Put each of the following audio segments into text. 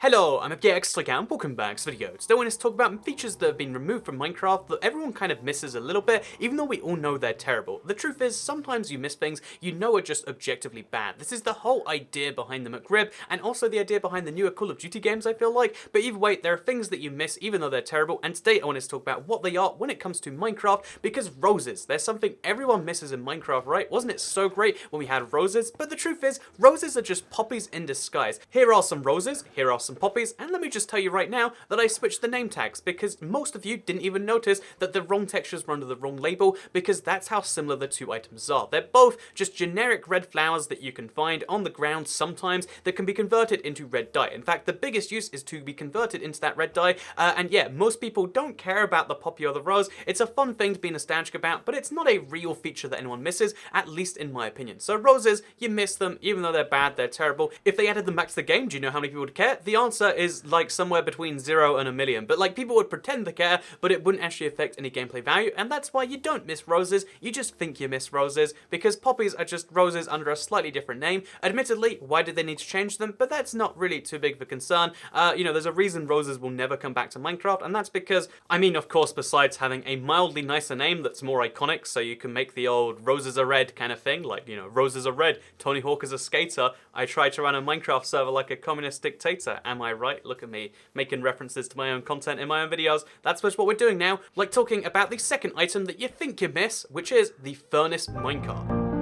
Hello, I'm FGX and welcome back to this video. Today I want to talk about features that have been removed from Minecraft that everyone kind of misses a little bit, even though we all know they're terrible. The truth is, sometimes you miss things you know are just objectively bad. This is the whole idea behind the McRib, and also the idea behind the newer Call of Duty games, I feel like. But either way, there are things that you miss even though they're terrible, and today I want to talk about what they are when it comes to Minecraft, because roses, there's something everyone misses in Minecraft, right? Wasn't it so great when we had roses? But the truth is, roses are just poppies in disguise. Here are some roses, here are some poppies, and let me just tell you right now that I switched the name tags because most of you didn't even notice that the wrong textures were under the wrong label, because that's how similar the two items are. They're both just generic red flowers that you can find on the ground sometimes that can be converted into red dye. In fact, the biggest use is to be converted into that red dye, and yeah, most people don't care about the poppy or the rose. It's a fun thing to be nostalgic about, but it's not a real feature that anyone misses, at least in my opinion. So roses, you miss them, even though they're bad, they're terrible. If they added them back to the game, do you know how many people would care? The answer is like somewhere between 0 and 1 million, but like people would pretend to care, but it wouldn't actually affect any gameplay value, and that's why you don't miss roses. You just think you miss roses, because poppies are just roses under a slightly different name. Admittedly, why did they need to change them? But that's not really too big of a concern. You know, there's a reason roses will never come back to Minecraft, and that's because, I mean, of course, besides having a mildly nicer name that's more iconic, so you can make the old roses are red kind of thing, like, you know, roses are red, Tony Hawk is a skater, I tried to run a Minecraft server like a communist dictator, am I right? Look at me, making references to my own content in my own videos. That's just what we're doing now, like talking about the second item that you think you miss, which is the furnace minecart.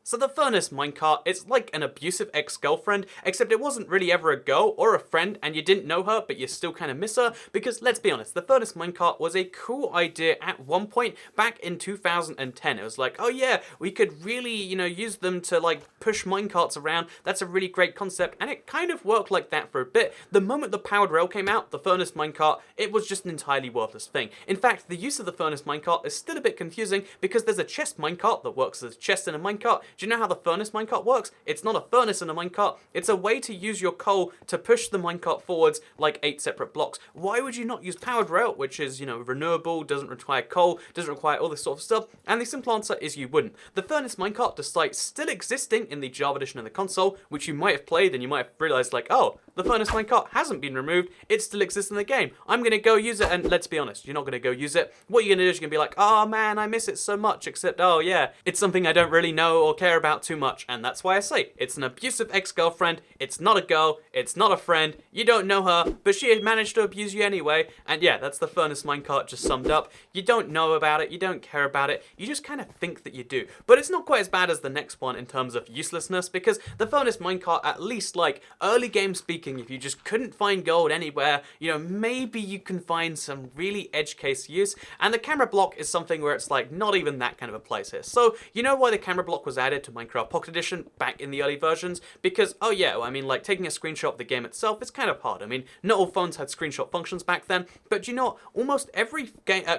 So the furnace minecart, it's like an abusive ex-girlfriend, except it wasn't really ever a girl or a friend and you didn't know her, but you still kind of miss her, because let's be honest, the furnace minecart was a cool idea at one point back in 2010. It was like, oh yeah, we could really, you know, use them to like push minecarts around. That's a really great concept, and it kind of worked like that for a bit. The moment the powered rail came out, the furnace minecart, it was just an entirely worthless thing. In fact, the use of the furnace minecart is still a bit confusing because there's a chest minecart that works as a chest in a minecart. Do you know how the furnace minecart works? It's not a furnace in a minecart. It's a way to use your coal to push the minecart forwards like 8 separate blocks. Why would you not use powered rail, which is, you know, renewable, doesn't require coal, doesn't require all this sort of stuff? And the simple answer is you wouldn't. The furnace minecart, despite still existing in the Java edition of the console, which you might have played and you might have realized like, oh, the furnace minecart hasn't been removed, it still exists in the game. I'm gonna go use it, and let's be honest, you're not gonna go use it. What you're gonna do is you're gonna be like, oh man, I miss it so much, except, oh yeah, it's something I don't really know or care about too much, and that's why I say it's an abusive ex-girlfriend. It's not a girl, it's not a friend, you don't know her, but she had managed to abuse you anyway. And yeah, that's the furnace minecart just summed up. You don't know about it, you don't care about it, you just kind of think that you do. But it's not quite as bad as the next one in terms of uselessness, because the furnace minecart, at least like early game speaking, if you just couldn't find gold anywhere, you know, maybe you can find some really edge case use. And the camera block is something where it's like not even that kind of a place here. So you know why the camera block was added to Minecraft Pocket Edition back in the early versions? Because, oh yeah, well, I mean, like taking a screenshot of the game itself is kind of hard. I mean, not all phones had screenshot functions back then, but you know, almost every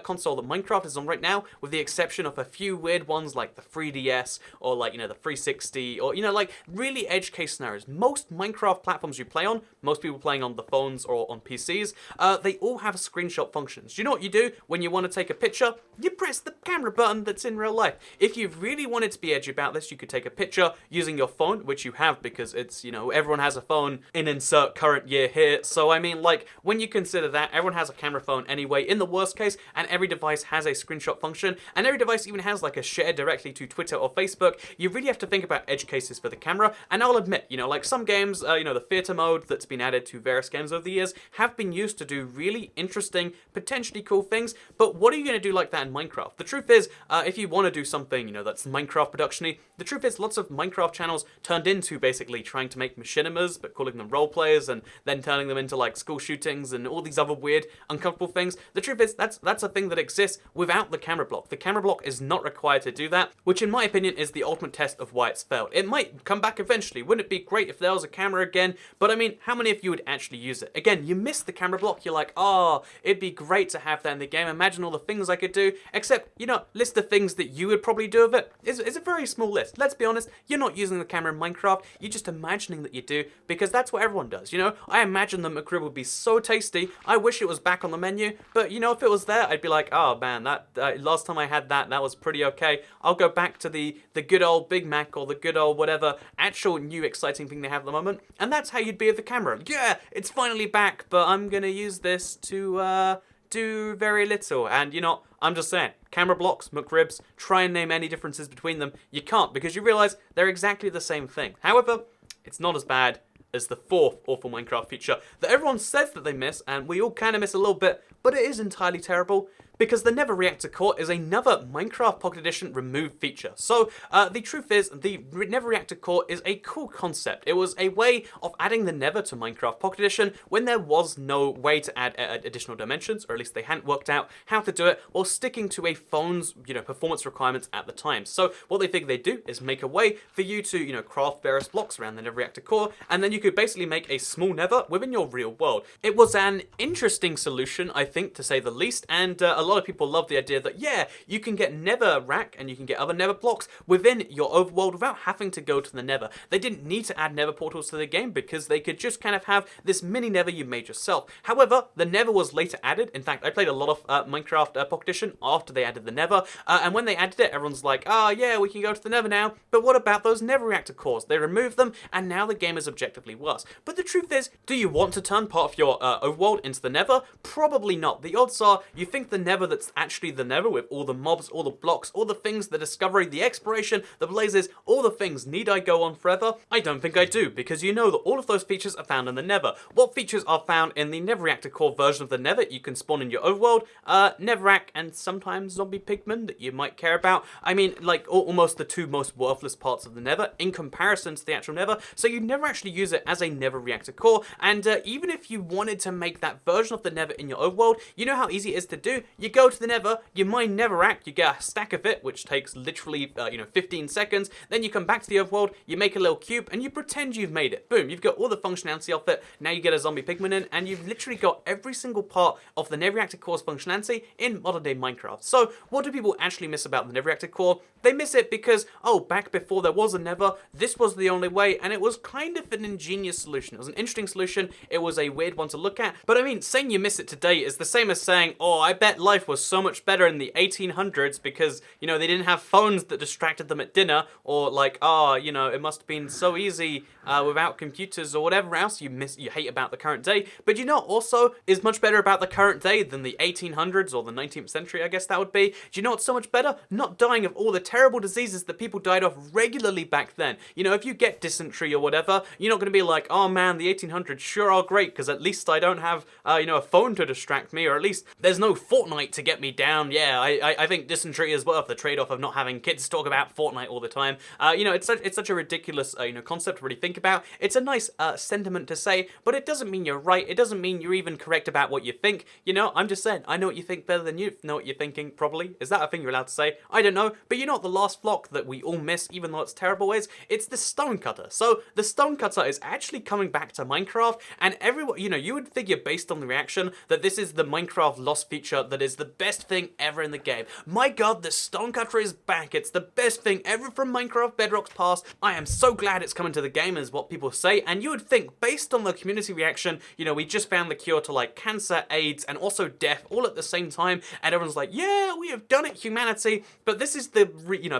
console that Minecraft is on right now, with the exception of a few weird ones like the 3DS or like, you know, the 360, or, you know, like really edge case scenarios, most Minecraft platforms you play on, most people playing on the phones or on PCs, they all have screenshot functions. Do you know what you do when you want to take a picture? You press the camera button that's in real life. If you really wanted to be edgy about this, you could take a picture using your phone, which you have because it's, you know, everyone has a phone in insert current year here. So I mean, like, when you consider that, everyone has a camera phone anyway in the worst case, and every device has a screenshot function, and every device even has like a share directly to Twitter or Facebook. You really have to think about edge cases for the camera, and I'll admit, you know, like some games, you know, the theater mode that's been added to various games over the years have been used to do really interesting, potentially cool things, but what are you going to do like that in Minecraft? The truth is, if you want to do something, you know, that's Minecraft production-y, the truth is lots of Minecraft channels turned into basically trying to make machinimas, but calling them role players, and then turning them into like school shootings and all these other weird, uncomfortable things. The truth is, that's a thing that exists without the camera block. The camera block is not required to do that, which in my opinion is the ultimate test of why it's failed. It might come back eventually. Wouldn't it be great if there was a camera again? But I mean, how many of you would actually use it? Again, you miss the camera block. You're like, oh, it'd be great to have that in the game. Imagine all the things I could do. Except, you know, list the things that you would probably do with it. It's a very small list. let's be honest, you're not using the camera in Minecraft, you're just imagining that you do, because that's what everyone does, you know? I imagine the McRib would be so tasty, I wish it was back on the menu, but you know, if it was there, I'd be like, oh man, that last time I had that was pretty okay. I'll go back to the good old Big Mac or the good old whatever actual new exciting thing they have at the moment, and that's how you'd be with the camera. Yeah, it's finally back, but I'm gonna use this to do very little. And you know, I'm just saying, camera blocks, McRibs, try and name any differences between them. You can't, because you realize they're exactly the same thing. However, it's not as bad as the fourth awful Minecraft feature that everyone says that they miss, and we all kind of miss a little bit, but it is entirely terrible. Because the NETHER Reactor Core is another Minecraft Pocket Edition removed feature. So, the truth is, the NETHER Reactor Core is a cool concept. It was a way of adding the Nether to Minecraft Pocket Edition when there was no way to add additional dimensions, or at least they hadn't worked out how to do it, while sticking to a phone's, you know, performance requirements at the time. So, what they figured they'd do is make a way for you to, you know, craft various blocks around the NETHER Reactor Core, and then you could basically make a small Nether within your real world. It was an interesting solution, I think, to say the least, and a lot of people love the idea that, yeah, you can get Nether rack and you can get other Nether blocks within your overworld without having to go to the Nether. They didn't need to add Nether portals to the game because they could just kind of have this mini Nether you made yourself. However, the Nether was later added. In fact, I played a lot of Minecraft Pocket Edition after they added the Nether, and when they added it, everyone's like, oh yeah, we can go to the Nether now, but what about those Nether Reactor cores? They removed them, and now the game is objectively worse. But the truth is, do you want to turn part of your overworld into the Nether? Probably not. The odds are, you think the Nether that's actually the Nether with all the mobs, all the blocks, all the things, the discovery, the exploration, the blazes, all the things, need I go on forever? I don't think I do, because you know that all of those features are found in the Nether. What features are found in the NETHER Reactor Core version of the Nether you can spawn in your overworld? Netherrack and sometimes zombie pigmen that you might care about. I mean, like, almost the two most worthless parts of the Nether in comparison to the actual Nether, so you'd never actually use it as a NETHER Reactor Core, and even if you wanted to make that version of the Nether in your overworld, you know how easy it is to do? You go to the Nether, you mine Netherrack, you get a stack of it, which takes literally, 15 seconds, then you come back to the overworld, you make a little cube, and you pretend you've made it. Boom, you've got all the functionality of it, now you get a zombie pigman in, and you've literally got every single part of the NETHER Reactor Core's functionality in modern day Minecraft. So, what do people actually miss about the NETHER Reactor Core? They miss it because, oh, back before there was a Nether, this was the only way, and it was kind of an ingenious solution. It was an interesting solution, it was a weird one to look at, but I mean, saying you miss it today is the same as saying, oh, I bet life was so much better in the 1800s because, you know, they didn't have phones that distracted them at dinner, or like, oh, you know, it must have been so easy without computers, or whatever else you hate about the current day. But you know, also is much better about the current day than the 1800s or the 19th century, I guess that would be. Do you know what's so much better? Not dying of all the terrible diseases that people died of regularly back then. You know, if you get dysentery or whatever, you're not going to be like, oh man, the 1800s sure are great because at least I don't have, a phone to distract me, or at least there's no Fortnite to get me down. Yeah, I think dysentery is worth the trade-off of not having kids talk about Fortnite all the time. It's such a ridiculous, concept to really think about. It's a nice sentiment to say, but it doesn't mean you're right. It doesn't mean you're even correct about what you think. You know, I'm just saying, I know what you think better than you know what you're thinking, probably. Is that a thing you're allowed to say? I don't know, but you know what the last block that we all miss, even though it's terrible, is? It's the Stonecutter. So, the Stonecutter is actually coming back to Minecraft, and everyone, you would figure based on the reaction that this is the Minecraft lost feature that is the best thing ever in the game. My god, the Stonecutter is back. It's the best thing ever from Minecraft Bedrock's past. I am so glad it's coming to the game, is what people say, and you would think, based on the community reaction, we just found the cure to, like, cancer, AIDS, and also death all at the same time, and everyone's like, yeah, we have done it, humanity, but this is the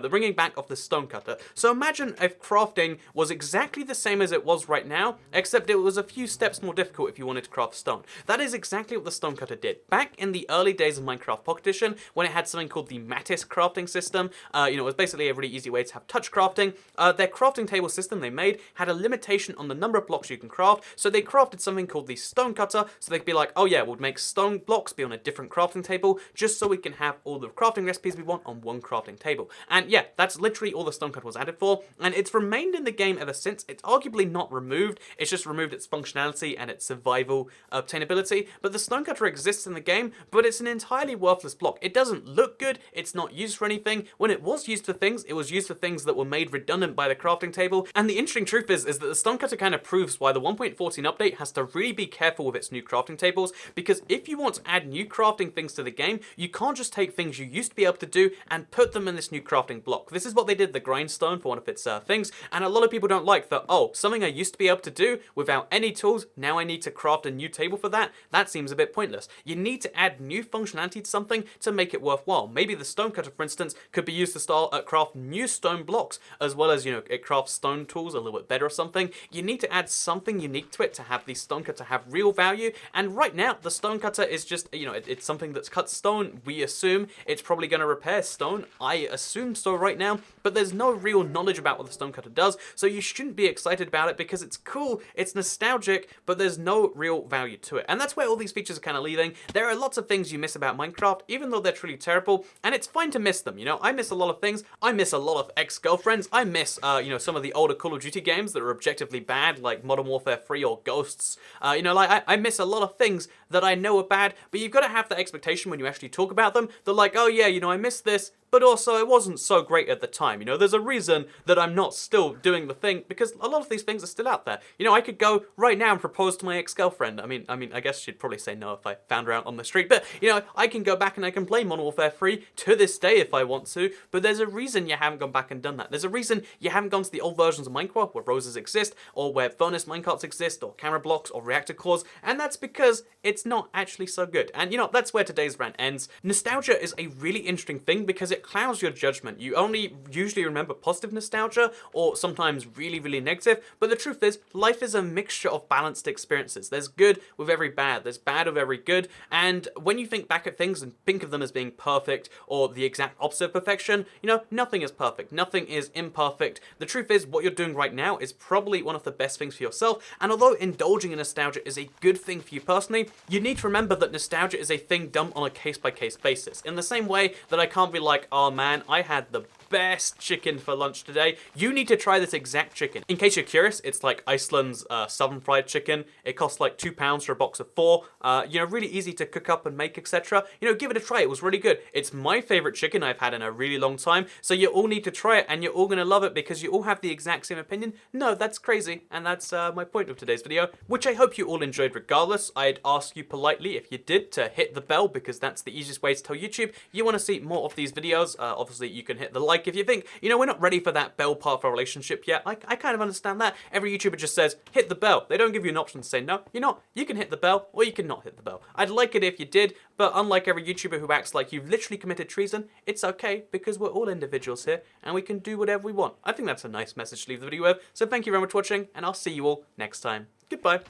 bringing back of the Stonecutter. So imagine if crafting was exactly the same as it was right now, except it was a few steps more difficult if you wanted to craft stone. That is exactly what the Stonecutter did. Back in the early days of Minecraft Pocket Edition, when it had something called the Mattis crafting system, it was basically a really easy way to have touch crafting. Their crafting table system they made had a limitation on the number of blocks you can craft, so they crafted something called the Stonecutter, so they could be like, oh yeah, we'll make stone blocks be on a different crafting table, just so we can have all the crafting recipes we want on one crafting table. And yeah, that's literally all the Stonecutter was added for, and it's remained in the game ever since. It's arguably not removed, it's just removed its functionality and its survival obtainability, but the Stonecutter exists in the game, but it's an entirely worthless block. It doesn't look good, it's not used for anything. When it was used for things, it was used for things that were made redundant by the crafting table. And the interesting truth is that the Stonecutter kind of proves why the 1.14 update has to really be careful with its new crafting tables, because if you want to add new crafting things to the game, you can't just take things you used to be able to do and put them in this new crafting block. This is what they did the grindstone for one of its things, and a lot of people don't like that. Oh, something I used to be able to do without any tools, now I need to craft a new table for that? That seems a bit pointless. You need to add new functionality to something to make it worthwhile. Maybe the Stonecutter, for instance, could be used to craft new stone blocks, as well as, you know, it crafts stone tools a little bit better or something. You need to add something unique to it to have the Stonecutter have real value, and right now, the Stonecutter is just, you know, it's something that's cut stone. We assume it's probably going to repair stone. I assume so right now, but there's no real knowledge about what the Stonecutter does, so you shouldn't be excited about it because it's cool, it's nostalgic, but there's no real value to it. And that's where all these features are kind of leaving. There are lots of things you miss about Minecraft, even though they're truly terrible, and it's fine to miss them, you know? I miss a lot of things. I miss a lot of ex-girlfriends. I miss, you know, some of the older Call of Duty games that are objectively bad, like Modern Warfare 3 or Ghosts. You know, like, I miss a lot of things that I know are bad, but you've got to have that expectation when you actually talk about them. They're like, oh yeah, you know, I miss this, but also it wasn't so great at the time. You know, there's a reason that I'm not still doing the thing, because a lot of these things are still out there. You know, I could go right now and propose to my ex-girlfriend. I mean, I guess she'd probably say no if I found her out on the street, but, you know, I can go back and I can play Modern Warfare 3 to this day if I want to, but there's a reason you haven't gone back and done that. There's a reason you haven't gone to the old versions of Minecraft where roses exist, or where furnace minecarts exist, or camera blocks, or reactor cores, and that's because it's not actually so good. And, you know, that's where today's rant ends. Nostalgia is a really interesting thing because it clouds your judgment. You only usually remember positive nostalgia, or sometimes really, really negative, but the truth is, life is a mixture of balanced experiences. There's good with every bad, there's bad with every good, and when you think back at things and think of them as being perfect, or the exact opposite of perfection, you know, nothing is perfect, nothing is imperfect. The truth is, what you're doing right now is probably one of the best things for yourself, and although indulging in nostalgia is a good thing for you personally, you need to remember that nostalgia is a thing done on a case-by-case basis. In the same way that I can't be like, oh man, I had the best chicken for lunch today. You need to try this exact chicken. In case you're curious, it's like Iceland's southern fried chicken. It costs like £2 for a box of 4. You know, really easy to cook up and make, etc. You know, give it a try. It was really good. It's my favorite chicken I've had in a really long time. So you all need to try it, and you're all gonna love it because you all have the exact same opinion. No, that's crazy, and that's my point of today's video, which I hope you all enjoyed regardless. I'd ask you politely, if you did, to hit the bell, because that's the easiest way to tell YouTube you want to see more of these videos. Obviously, you can hit the like if you think, you know, we're not ready for that bell part of our relationship yet. I kind of understand that. Every YouTuber just says, hit the bell. They don't give you an option to say no. You're not. You can hit the bell, or you can not hit the bell. I'd like it if you did, but unlike every YouTuber who acts like you've literally committed treason, it's okay, because we're all individuals here, and we can do whatever we want. I think that's a nice message to leave the video with, so thank you very much for watching, and I'll see you all next time. Goodbye.